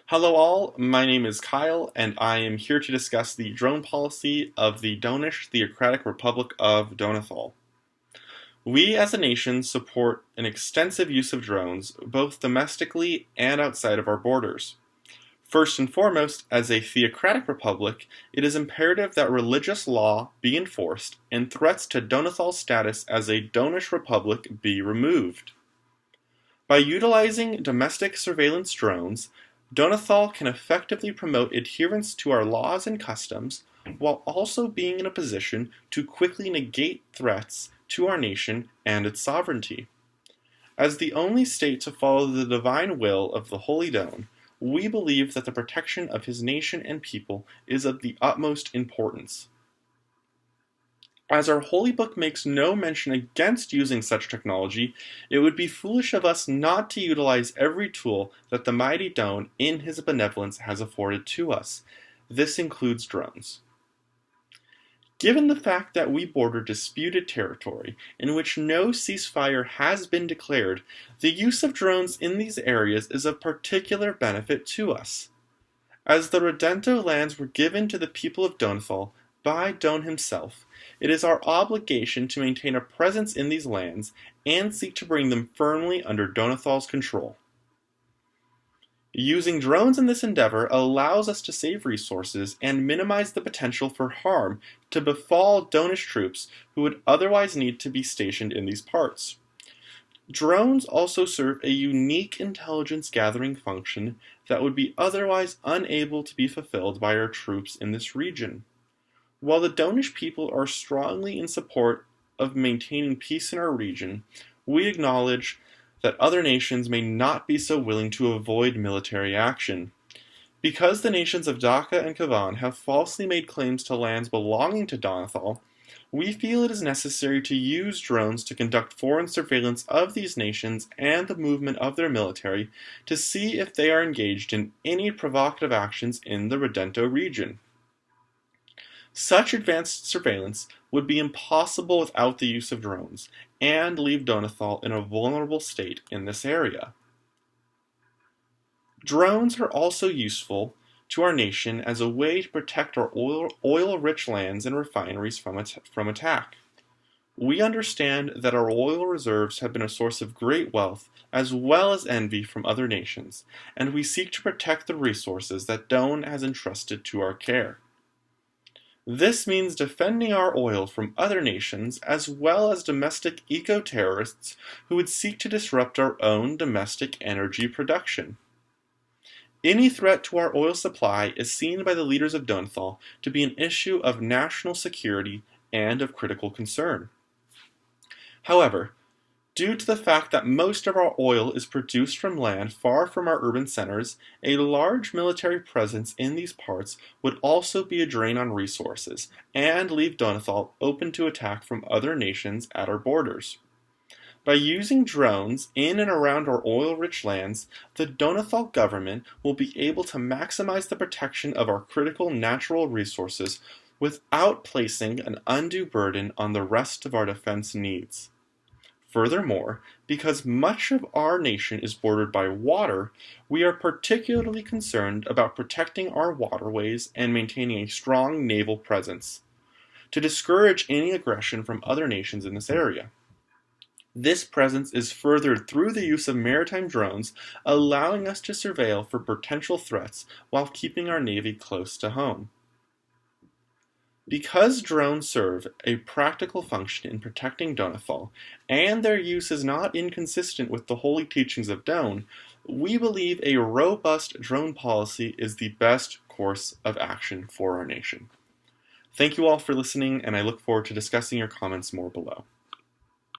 Hello all, my name is Kyle, and I am here to discuss the drone policy of the Danish Theocratic Republic of Donethal. We as a nation support an extensive use of drones, both domestically and outside of our borders. First and foremost, as a theocratic republic, it is imperative that religious law be enforced and threats to Donethal's status as a Danish republic be removed. By utilizing domestic surveillance drones, Donethal can effectively promote adherence to our laws and customs while also being in a position to quickly negate threats to our nation and its sovereignty. As the only state to follow the divine will of the Holy Don, we believe that the protection of his nation and people is of the utmost importance. As our holy book makes no mention against using such technology, it would be foolish of us not to utilize every tool that the mighty Don, in his benevolence, has afforded to us. This includes drones. Given the fact that we border disputed territory in which no ceasefire has been declared, the use of drones in these areas is of particular benefit to us. As the Redento lands were given to the people of Donethal by Don himself, it is our obligation to maintain a presence in these lands and seek to bring them firmly under Donethal's control. Using drones in this endeavor allows us to save resources and minimize the potential for harm to befall Danish troops who would otherwise need to be stationed in these parts. Drones also serve a unique intelligence gathering function that would be otherwise unable to be fulfilled by our troops in this region. While the Danish people are strongly in support of maintaining peace in our region, we acknowledge that other nations may not be so willing to avoid military action. Because the nations of Dhaka and Cavan have falsely made claims to lands belonging to Donethal, we feel it is necessary to use drones to conduct foreign surveillance of these nations and the movement of their military to see if they are engaged in any provocative actions in the Redento region. Such advanced surveillance would be impossible without the use of drones, and leave Donethal in a vulnerable state in this area. Drones are also useful to our nation as a way to protect our oil-rich lands and refineries from attack. We understand that our oil reserves have been a source of great wealth as well as envy from other nations, and we seek to protect the resources that Don has entrusted to our care. This means defending our oil from other nations as well as domestic eco-terrorists who would seek to disrupt our own domestic energy production. Any threat to our oil supply is seen by the leaders of Donethal to be an issue of national security and of critical concern. However, due to the fact that most of our oil is produced from land far from our urban centers, a large military presence in these parts would also be a drain on resources and leave Donethal open to attack from other nations at our borders. By using drones in and around our oil-rich lands, the Donethal government will be able to maximize the protection of our critical natural resources without placing an undue burden on the rest of our defense needs. Furthermore, because much of our nation is bordered by water, we are particularly concerned about protecting our waterways and maintaining a strong naval presence to discourage any aggression from other nations in this area. This presence is furthered through the use of maritime drones, allowing us to surveil for potential threats while keeping our navy close to home. Because drones serve a practical function in protecting Donethal, and their use is not inconsistent with the holy teachings of Don, we believe a robust drone policy is the best course of action for our nation. Thank you all for listening, and I look forward to discussing your comments more below.